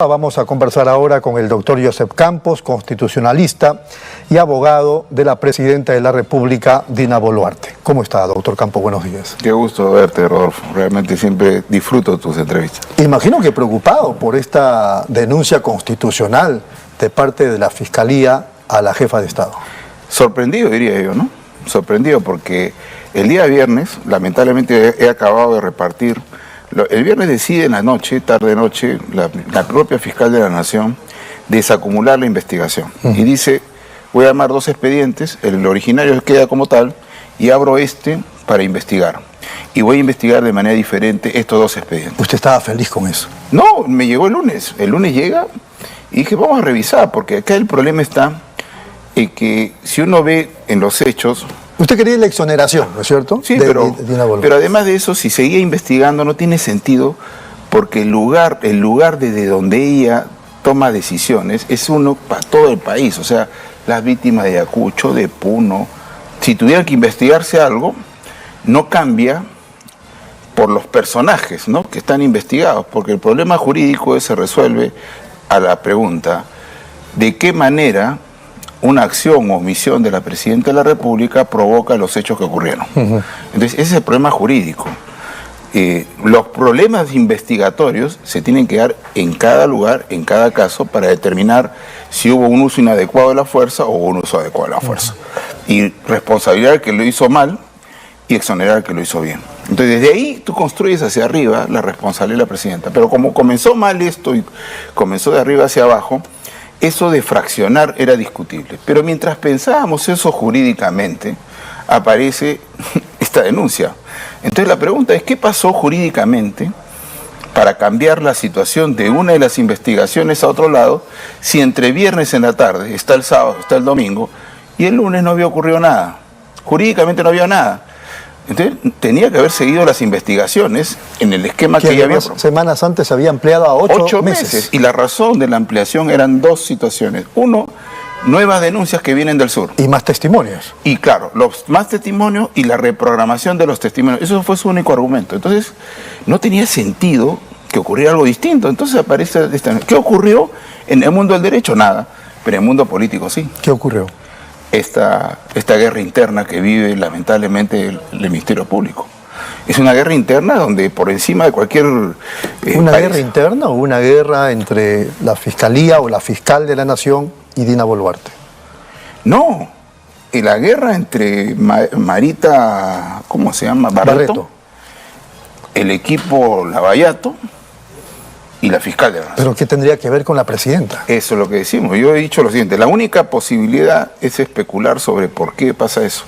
Vamos a conversar ahora con el doctor Joseph Campos, constitucionalista y abogado de la presidenta de la República, Dina Boluarte. ¿Cómo está, doctor Campos? Buenos días. Qué gusto verte, Rodolfo. Realmente siempre disfruto tus entrevistas. Imagino que preocupado por esta denuncia constitucional de parte de la Fiscalía a la jefa de Estado. Sorprendido, diría yo, ¿no? Sorprendido porque el día viernes, lamentablemente he acabado de repartir. El viernes decide en la noche, tarde-noche, la propia fiscal de la Nación desacumular la investigación. Y dice, voy a armar 2 expedientes, el originario queda como tal, y abro este para investigar. Y voy a investigar de manera diferente estos 2 expedientes. ¿Usted estaba feliz con eso? No, me llegó el lunes. El lunes llega y dije, vamos a revisar, porque acá el problema está en que si uno ve en los hechos... Usted quería la exoneración, ¿no es cierto? Sí, pero además de eso, si seguía investigando no tiene sentido, porque el lugar desde donde ella toma decisiones es uno para todo el país. O sea, las víctimas de Ayacucho, de Puno, si tuvieran que investigarse algo, no cambia por los personajes, ¿no?, que están investigados, porque el problema jurídico se resuelve a la pregunta de qué manera una acción o omisión de la Presidenta de la República provoca los hechos que ocurrieron. Entonces, ese es el problema jurídico. Los problemas investigatorios se tienen que dar en cada lugar, en cada caso, para determinar si hubo un uso inadecuado de la fuerza o un uso adecuado de la fuerza. Y responsabilizar al que lo hizo mal y exonerar al que lo hizo bien. Entonces, desde ahí tú construyes hacia arriba la responsabilidad de la Presidenta. Pero como comenzó mal esto y comenzó de arriba hacia abajo, eso de fraccionar era discutible. Pero mientras pensábamos eso jurídicamente, aparece esta denuncia. Entonces la pregunta es, ¿qué pasó jurídicamente para cambiar la situación de una de las investigaciones a otro lado, si entre viernes en la tarde, está el sábado, está el domingo, y el lunes no había ocurrido nada? Jurídicamente no había nada. Entonces tenía que haber seguido las investigaciones en el esquema que ya había. Semanas antes se había ampliado a 8 meses. Y la razón de la ampliación eran 2 situaciones. Uno, nuevas denuncias que vienen del sur. Y más testimonios. Y claro, los más testimonios y la reprogramación de los testimonios. Eso fue su único argumento. Entonces, no tenía sentido que ocurriera algo distinto. Entonces aparece esta... ¿Qué ocurrió en el mundo del derecho? Nada. Pero en el mundo político sí. ¿Qué ocurrió? Esta guerra interna que vive lamentablemente el Ministerio Público. Es una guerra interna donde por encima de cualquier... ¿Una guerra interna o una guerra entre la Fiscalía o la fiscal de la Nación y Dina Boluarte? No, la guerra entre Marita, ¿cómo se llama? Barreto, el equipo Lavallato y la fiscal de la Nación. ¿Pero qué tendría que ver con la presidenta? Eso es lo que decimos. Yo he dicho lo siguiente, la única posibilidad es especular sobre por qué pasa eso.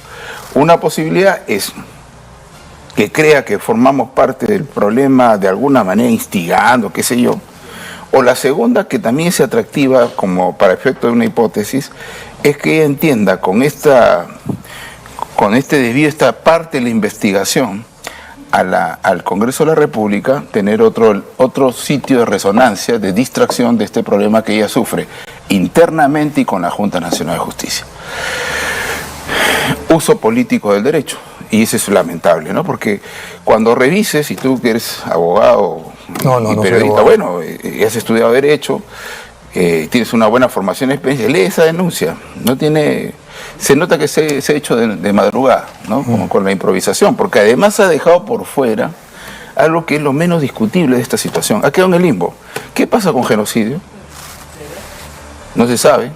Una posibilidad es que crea que formamos parte del problema de alguna manera instigando, qué sé yo. O la segunda, que también es atractiva como para efecto de una hipótesis, es que ella entienda con este desvío, esta parte de la investigación, al Congreso de la República tener otro sitio de resonancia, de distracción de este problema que ella sufre internamente y con la Junta Nacional de Justicia. Uso político del derecho, y eso es lamentable, ¿no? Porque cuando revises, si tú que eres abogado y periodista, bueno, has estudiado derecho, tienes una buena formación y experiencia, lee esa denuncia, no tiene... Se nota que se ha hecho de madrugada, ¿no? Como con la improvisación, porque además ha dejado por fuera algo que es lo menos discutible de esta situación. Ha quedado en el limbo. ¿Qué pasa con genocidio? No se sabe.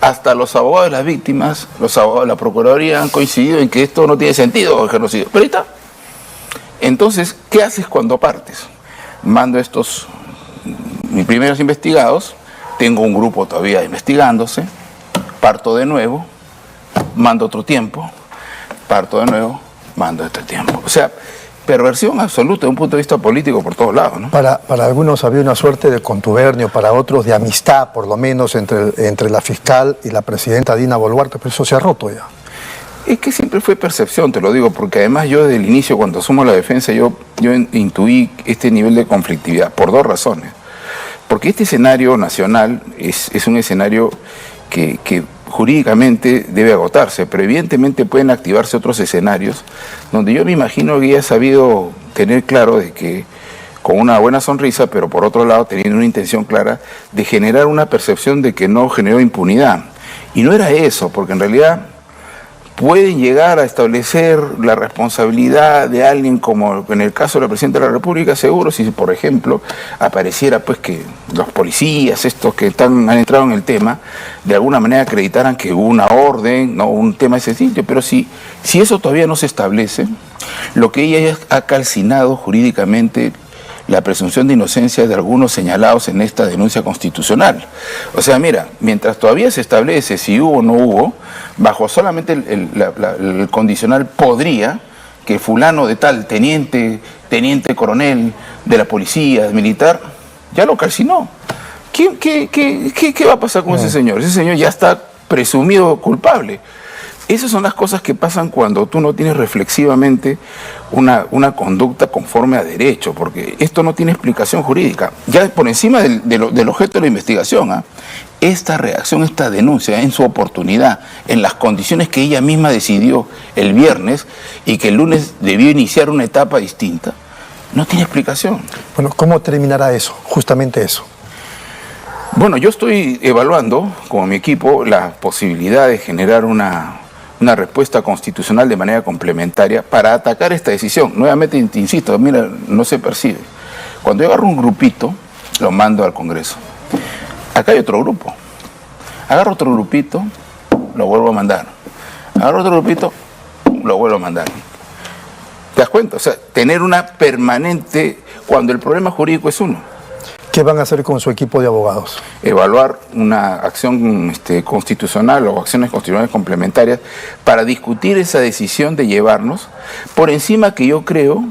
Hasta los abogados de las víctimas, los abogados de la Procuraduría han coincidido en que esto no tiene sentido, el genocidio. Pero ahí está. Entonces, ¿qué haces cuando partes? Mando mis primeros investigados, tengo un grupo todavía investigándose, parto de nuevo, mando otro tiempo, parto de nuevo, mando este tiempo. O sea, perversión absoluta desde un punto de vista político por todos lados, ¿no? Para algunos había una suerte de contubernio, para otros de amistad, por lo menos, entre la fiscal y la presidenta Dina Boluarte, pero eso se ha roto ya. Es que siempre fue percepción, te lo digo, porque además yo desde el inicio, cuando asumo la defensa, yo intuí este nivel de conflictividad, por 2 razones. Porque este escenario nacional es un escenario que jurídicamente debe agotarse, pero evidentemente pueden activarse otros escenarios donde yo me imagino que ella ha sabido tener claro de que con una buena sonrisa, pero por otro lado teniendo una intención clara de generar una percepción de que no generó impunidad. Y no era eso, porque en realidad pueden llegar a establecer la responsabilidad de alguien, como en el caso de la Presidenta de la República, seguro, si por ejemplo apareciera pues que los policías, estos que han entrado en el tema, de alguna manera acreditaran que hubo una orden, no un tema de ese sitio, pero si eso todavía no se establece, lo que ella ha calcinado jurídicamente la presunción de inocencia de algunos señalados en esta denuncia constitucional. O sea, mira, mientras todavía se establece si hubo o no hubo, bajo solamente el condicional podría, que fulano de tal, teniente coronel de la policía, militar, ya lo calcinó. ¿Qué va a pasar con ese señor? Ese señor ya está presumido culpable. Esas son las cosas que pasan cuando tú no tienes reflexivamente una conducta conforme a derecho, porque esto no tiene explicación jurídica. Ya por encima del objeto de la investigación, esta reacción, esta denuncia en su oportunidad, en las condiciones que ella misma decidió el viernes y que el lunes debió iniciar una etapa distinta, no tiene explicación. Bueno, ¿cómo terminará eso? Justamente eso. Bueno, yo estoy evaluando con mi equipo la posibilidad de generar una respuesta constitucional de manera complementaria para atacar esta decisión. Nuevamente te insisto, mira, no se percibe. Cuando yo agarro un grupito, lo mando al Congreso. Acá hay otro grupo. Agarro otro grupito, lo vuelvo a mandar. Agarro otro grupito, lo vuelvo a mandar. ¿Te das cuenta? O sea, tener una permanente, cuando el problema jurídico es uno. ¿Qué van a hacer con su equipo de abogados? Evaluar una acción constitucional o acciones constitucionales complementarias para discutir esa decisión de llevarnos, por encima que yo creo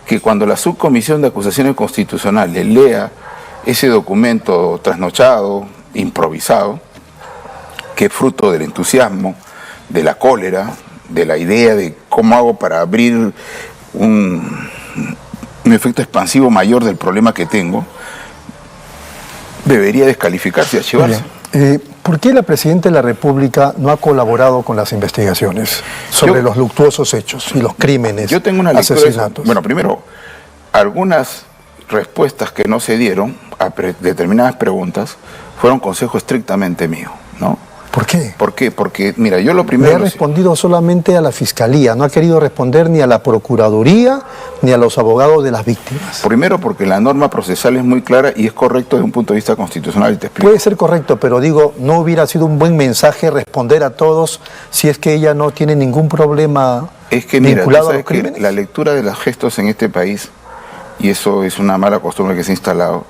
que cuando la subcomisión de acusaciones constitucionales lea ese documento trasnochado, improvisado, que es fruto del entusiasmo, de la cólera, de la idea de cómo hago para abrir un efecto expansivo mayor del problema que tengo, debería descalificarse y archivarse. ¿Por qué la Presidenta de la República no ha colaborado con las investigaciones sobre los luctuosos hechos y los crímenes, yo tengo una lectura asesinatos? Bueno, primero, algunas respuestas que no se dieron a determinadas preguntas fueron consejo estrictamente mío, ¿no? ¿Por qué? ¿Por qué? Porque, mira, yo lo primero... Le ha respondido solamente a la Fiscalía, no ha querido responder ni a la Procuraduría ni a los abogados de las víctimas. Primero porque la norma procesal es muy clara y es correcto desde un punto de vista constitucional, y te explico. Puede ser correcto, pero digo, no hubiera sido un buen mensaje responder a todos si es que ella no tiene ningún problema vinculado a los crímenes. La lectura de los gestos en este país, y eso es una mala costumbre que se ha instalado,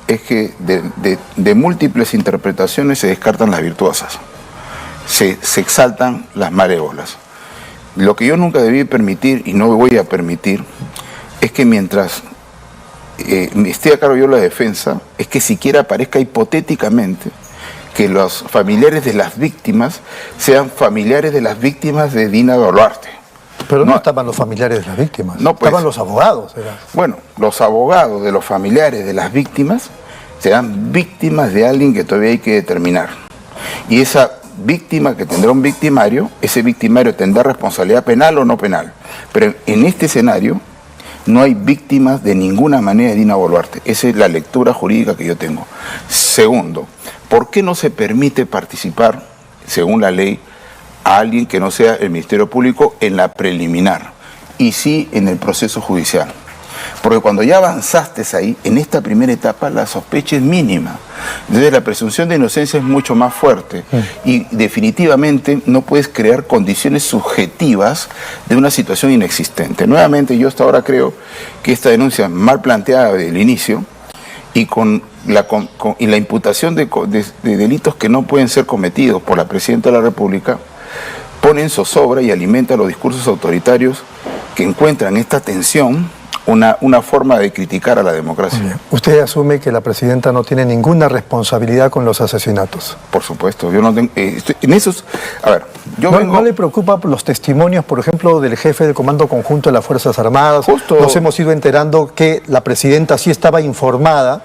es que de múltiples interpretaciones se descartan las virtuosas, se exaltan las malévolas. Lo que yo nunca debí permitir y no voy a permitir es que mientras esté a cargo yo la defensa, es que siquiera aparezca hipotéticamente que los familiares de las víctimas sean familiares de las víctimas de Dina Boluarte. Pero no estaban los familiares de las víctimas, no, pues, estaban los abogados. Bueno, los abogados de los familiares de las víctimas serán víctimas de alguien que todavía hay que determinar. Y esa víctima que tendrá un victimario, ese victimario tendrá responsabilidad penal o no penal. Pero en este escenario no hay víctimas de ninguna manera de Dina Boluarte. Esa es la lectura jurídica que yo tengo. Segundo, ¿por qué no se permite participar, según la ley, a alguien que no sea el Ministerio Público en la preliminar y sí en el proceso judicial? Porque cuando ya avanzaste ahí, en esta primera etapa la sospecha es mínima. Entonces la presunción de inocencia es mucho más fuerte y definitivamente no puedes crear condiciones subjetivas de una situación inexistente. Nuevamente yo hasta ahora creo que esta denuncia mal planteada desde el inicio y con la imputación de delitos que no pueden ser cometidos por la Presidenta de la República pone en zozobra y alimenta los discursos autoritarios que encuentran esta tensión una forma de criticar a la democracia. ¿Usted asume que la Presidenta no tiene ninguna responsabilidad con los asesinatos? Por supuesto, yo no tengo... en esos... A ver, ¿No le preocupa los testimonios, por ejemplo, del jefe del Comando Conjunto de las Fuerzas Armadas? Justo. Nos hemos ido enterando que la Presidenta sí estaba informada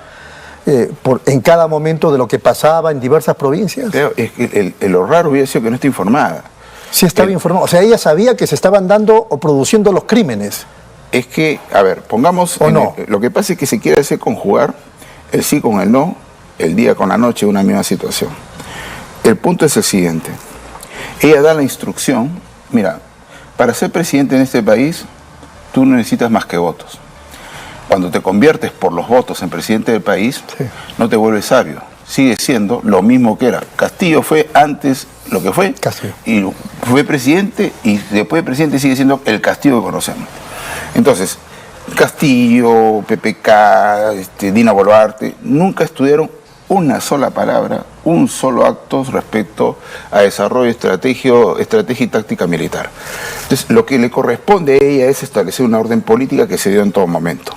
en cada momento de lo que pasaba en diversas provincias. Pero es que lo raro hubiera sido que no esté informada. Sí estaba informada, o sea, ella sabía que se estaban dando o produciendo los crímenes. es que, a ver, pongamos... ¿O no? Lo que pasa es que se quiere hacer conjugar el sí con el no, el día con la noche, una misma situación. El punto es el siguiente. Ella da la instrucción, mira, para ser presidente en este país, tú no necesitas más que votos. Cuando te conviertes por los votos en presidente del país, Sí. no te vuelves sabio. Sigue siendo lo mismo que era. Castillo fue antes lo que fue, Castillo. y fue presidente, y después de presidente sigue siendo el Castillo que conocemos. Entonces, Castillo, PPK, Dina Boluarte, nunca estudiaron una sola palabra, un solo acto respecto a desarrollo, estrategia y táctica militar. Entonces, lo que le corresponde a ella es establecer una orden política que se dio en todo momento.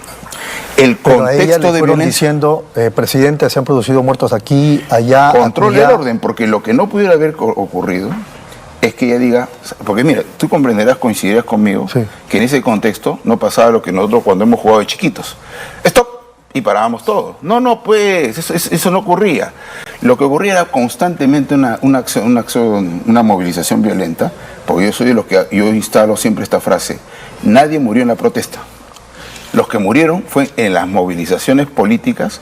El Pero a ella le contexto de fueron violencia... diciendo, presidente, se han producido muertos aquí, allá, Controle el acullá. orden, porque lo que no pudiera haber ocurrido es que ella diga, porque mira, tú comprenderás, coincidirás conmigo, Sí. que en ese contexto no pasaba lo que nosotros cuando hemos jugado de chiquitos. ¡Stop! Y parábamos todos. No, pues, eso no ocurría. Lo que ocurría era constantemente una movilización violenta, porque yo soy de los que yo instalo siempre esta frase: nadie murió en la protesta. Los que murieron fue en las movilizaciones políticas,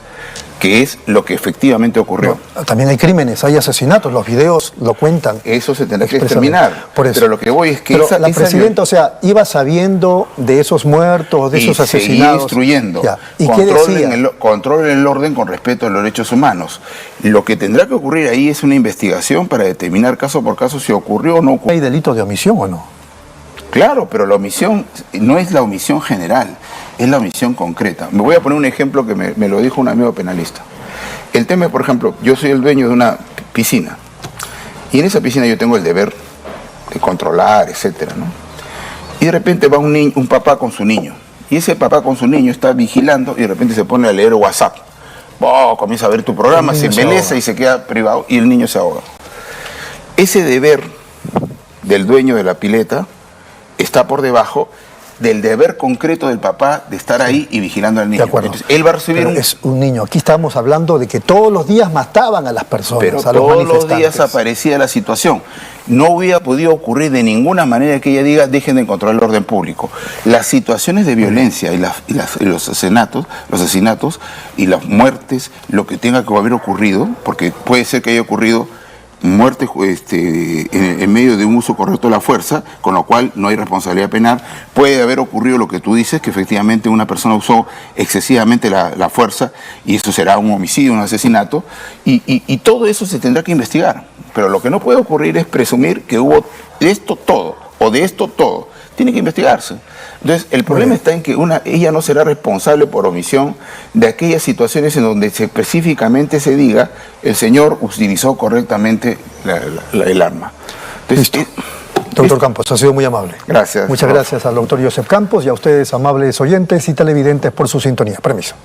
que es lo que efectivamente ocurrió. No, también hay crímenes, hay asesinatos, los videos lo cuentan. Eso se tendrá que expresamente. exterminar. Por eso. Pero lo que voy es que Pero esa la presidenta, o sea, iba sabiendo de esos muertos, de y esos seguía asesinados. instruyendo. Ya. ¿Y qué decía? Controlen el orden con respeto a los derechos humanos. Lo que tendrá que ocurrir ahí es una investigación para determinar caso por caso si ocurrió o no ocurrió. ¿Hay delito de omisión o no? Claro, pero la omisión no es la omisión general, es la omisión concreta. Me voy a poner un ejemplo que me lo dijo un amigo penalista. El tema, por ejemplo, yo soy el dueño de una piscina y en esa piscina yo tengo el deber de controlar, etcétera, ¿no? Y de repente va un papá con su niño y ese papá con su niño está vigilando y de repente se pone a leer WhatsApp. Comienza a ver tu programa, se embeleza y se queda privado y el niño se ahoga. Ese deber del dueño de la pileta está por debajo del deber concreto del papá de estar ahí y vigilando al niño. De acuerdo. Entonces, él va a recibir Pero es un niño. Aquí estamos hablando de que todos los días mataban a las personas, pero a los todos los manifestantes. días aparecía la situación. No hubiera podido ocurrir de ninguna manera que ella diga dejen de controlar el orden público. Las situaciones de violencia y los asesinatos y las muertes, lo que tenga que haber ocurrido, porque puede ser que haya ocurrido muerte en medio de un uso correcto de la fuerza, con lo cual no hay responsabilidad penal. Puede haber ocurrido lo que tú dices, que efectivamente una persona usó excesivamente la fuerza y eso será un homicidio, un asesinato, y todo eso se tendrá que investigar. Pero lo que no puede ocurrir es presumir que hubo de esto todo o de esto todo. Tiene que investigarse. Entonces, el problema está en que ella no será responsable por omisión de aquellas situaciones en donde específicamente se diga el señor utilizó correctamente el arma. Entonces, Listo. Doctor Campos, ha sido muy amable. Gracias. Muchas gracias al doctor Joseph Campos y a ustedes, amables oyentes y televidentes, por su sintonía. Permiso.